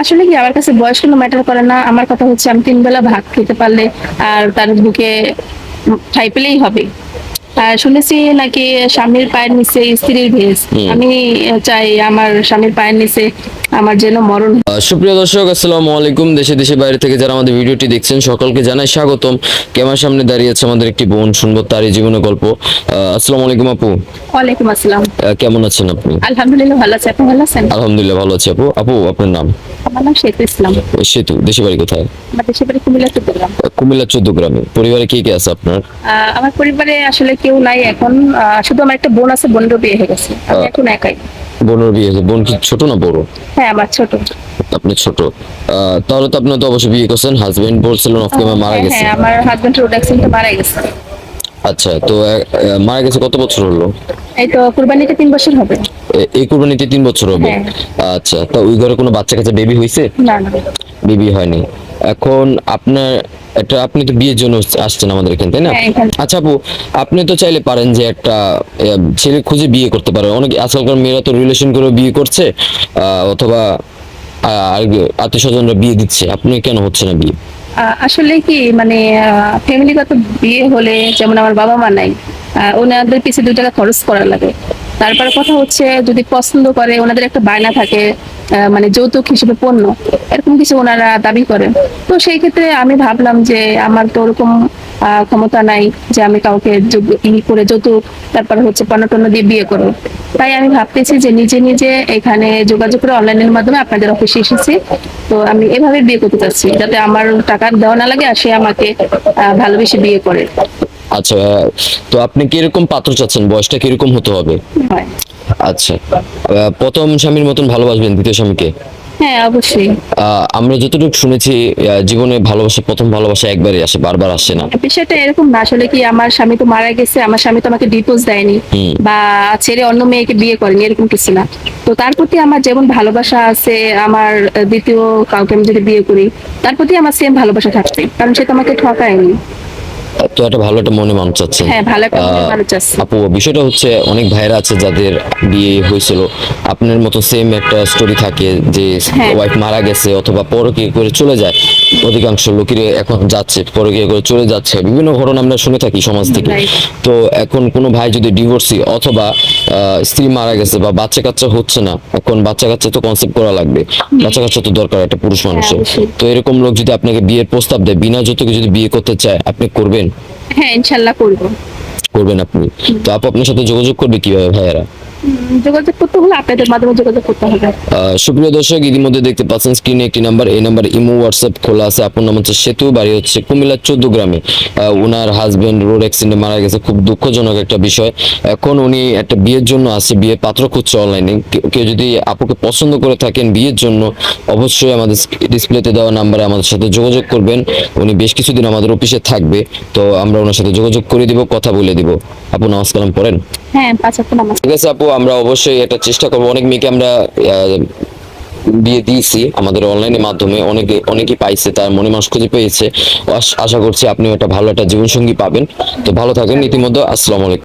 আসলে কি আমার কাছে বয়স কোনো ম্যাটার করে না। আমার কথা হচ্ছে আমি ৩ বেলা ভাত খেতে পারলে আর তার বুকে ঠাঁই পেলেই হবে। আর শুনেছি নাকি স্বামীর পায়ের নিচে স্ত্রীর ভেষ। আমি চাই আমার স্বামীর পায়ের নিচে আমার যেন মরণ। সুপ্রিয় দর্শক, আসসালামু আলাইকুম। দেশে দেশে বাইরে থেকে যারা আমাদের ভিডিওটি দেখছেন সকলকে জানাই স্বাগতম। ক্যামেরার সামনে দাঁড়িয়ে আছে আমাদের একটি বোন, শুনবো তারই জীবনের গল্প। আসসালামু আলাইকুম আপু। ওয়ালাইকুম আসসালাম। কেমন আছেন আপনি? আলহামদুলিল্লাহ ভালো আছি, আপনি ভালো আছেন? আলহামদুলিল্লাহ ভালো আছি আপু। আপু আপনার নাম? আমার নাম শেখ ইসলাম। সেতু। দেশে বাড়ি কোথায়? আমার দেশের বাড়ি কুমিল্লা চট্টগ্রাম। কুমিল্লা 14 গ্রামে। পরিবারে কে কে আছে আপনার? আমার পরিবারে আসলে কেউ নাই এখন, শুধু আমার একটা বোন আছে, বোনেরও বিয়ে হয়ে গেছে, আমি এখন একাই। বোনের বিয়ে হয়েছে? বোন কি ছোট না বড়? হ্যাঁ আমার ছোট। আপনি ছোট। তাহলে তো আপনি তো অবশ্যই বিয়ে করছেন। হাজবেন্ড বলছিলেন অফ ক্যামেরা মারা হ্যাঁ গেছে। হ্যাঁ, আমার হাজবেন্ড রোড অ্যাক্সিডেন্টে মারা গেছে। আচ্ছা, তো মারা গেছে কত বছর হলো? এই তো কুরবানিতে ৩ বছর হবে। এই কুরবানিতে 3 বছর হবে? হ্যাঁ। আচ্ছা, তো ওই ঘরে কোনো বাচ্চা কাচ্চা বেবি হয়েছে? না না। বেবি হয়নি। এখন আপনার একটা, আপনি তো বিয়ের জন্য আসছেন আমাদের এখানে, তাই না? হ্যাঁ, এখানে। আচ্ছা আপু, আপনি তো চাইলে পারেন যে একটা ছেলে খুঁজে বিয়ে করতে পারেন। অনেক আজকালকার মেয়েরা তো রিলেশন করে বিয়ে করছে, অথবা আত্মীয় স্বজনরা বিয়ে দিচ্ছে। আপনি কেন হচ্ছে না বিয়ে? আসলে কি মানে ফ্যামিলিগত বিয়ে হলে, যেমন আমার বাবা মা নাই, ওনাদের পিছিয়ে 2 টাকা খরচ করা লাগে। তারপরে কথা হচ্ছে যদি পছন্দ করে, ওনাদের একটা বায়না থাকে, মানে যৌতুক হিসেবে পণ্য, এরকম কিছু ওনারা দাবি করেন। তো সেই ক্ষেত্রে আমি ভাবলাম যে আমার তো ওরকম ক্ষমতা নাই যে আমি কাউকে করে যৌতুক, তারপর হচ্ছে পণ্য টন্য দিয়ে বিয়ে করবো। তাই আমি ভাবতেছি যে নিজে নিজে এখানে যোগাযোগ করে অনলাইনের মাধ্যমে আপনাদের অফিসে এসেছি। তো আমি এভাবে বিয়ে করতে চাচ্ছি, যাতে আমার টাকা দেওয়া না লাগে আর সে আমাকে ভালোবেসে বিয়ে করে। আচ্ছা, তো আপনি কিরকম পাত্র চাচ্ছেন? বয়সটা কিরকম হতে হবে? হয়। আচ্ছা, প্রথম স্বামীর মতন ভালোবাসবেন দ্বিতীয় স্বামীকে? হ্যাঁ অবশ্যই। আমরা যতটুকু শুনেছি, জীবনে ভালোবাসা, প্রথম ভালোবাসা একবারই আসে, বারবার আসে না। বিষয়টা এরকম না, আসলে কি আমার স্বামী তো মারা গেছে, আমার স্বামী তো আমাকে ডিভোর্স দেয়নি বা ছেড়ে অন্য মেয়েকে বিয়ে করেনি, এরকম কিছু না। তো তার প্রতি আমার যেমন ভালোবাসা আছে, আমার দ্বিতীয় কাউকে আমি যদি বিয়ে করি, তার প্রতি আমার সেম ভালোবাসা থাকবে, কারণ সে তো আমাকে ঠকায়নি। তো একটা ভালো একটা মনে মানুষ চাচ্ছেন? হ্যাঁ, ভালো একটা মনের মানুষ আছে। আপু, বিষয়টা হচ্ছে অনেক ভাইরা আছে যাদের বিয়ে হয়েছিল, আপনার মতো সেম একটা স্টোরি থাকে যে হ্যাঁ। ওয়াইফ মারা গেছে অথবা পরকীয়া করে চলে যায়। অধিকাংশ লোকের এখন যাচ্ছে, পরকীয়া করে চলে যাচ্ছে, বিভিন্ন ঘটনা আমরা শুনে থাকি সমাজ থেকে। Right. তো এখন কোনো ভাই যদি ডিভোর্সি অথবা স্ত্রী মারা গেছে বা বাচ্চা কাচ্চা হচ্ছে না, এখন বাচ্চা কাচ্চা তো কনসেপ্ট করা লাগবে, বাচ্চা কাচ্চা তো দরকার একটা পুরুষ মানুষের। অবশ্যই। তো এরকম লোক যদি আপনাকে বিয়ের প্রস্তাব দেয়, বিনা যৌতুকে যদি বিয়ে করতে চায়, আপনি করবেন? হ্যাঁ ইনশাল্লাহ করবো। করবেন আপনি? তো আপু আপনার সাথে যোগাযোগ করবে কিভাবে ভাইয়ারা? যোগাযোগ করতে হলে আপনাদের মাধ্যমে যোগাযোগ করতে হবে। সুপ্রিয় দর্শক, ইতিমধ্যে দেখতে পাচ্ছেন স্ক্রিনে একটি নাম্বার, এই নাম্বার ইমো হোয়াটসঅ্যাপ খোলা আছে। আপনার নাম হচ্ছে সেতু, বাড়ি হচ্ছে কুমিল্লা 14 গ্রামে। ওনার হাজবেন্ড রোড অ্যাক্সিডেন্টে মারা গেছে, খুব দুঃখজনক একটা বিষয়। এখন উনি একটা বিয়ের জন্য আসছে, বিয়ের পাত্র খুঁজছে অনলাইনে। কেউ যদি আপুকে পছন্দ করে থাকেন বিয়ের জন্য, অবশ্যই আমাদের ডিসপ্লেতে দেওয়া নাম্বারে আমাদের সাথে যোগাযোগ করবেন। উনি বেশ কিছুদিন আমাদের অফিসে থাকবে, তো আমরা ওনার সাথে যোগাযোগ করে দিব, কথা বলে দিব। আপু নামাজ কালাম পড়েন? হ্যাঁ 5 ওয়াক্ত নামাজ। ঠিক আছে আপু, আমরা অবশ্যই এটা চেষ্টা করবো। অনেক মেয়েকে আমরা বিয়ে দিয়েছি আমাদের অনলাইনের মাধ্যমে, অনেকেই পাইছে, তার মনে মানুষ খুঁজে পেয়েছে। আশা করছি আপনিও একটা ভালো একটা জীবনসঙ্গী পাবেন। তো ভালো থাকেন। ইতিমধ্যে আসসালামু আলাইকুম।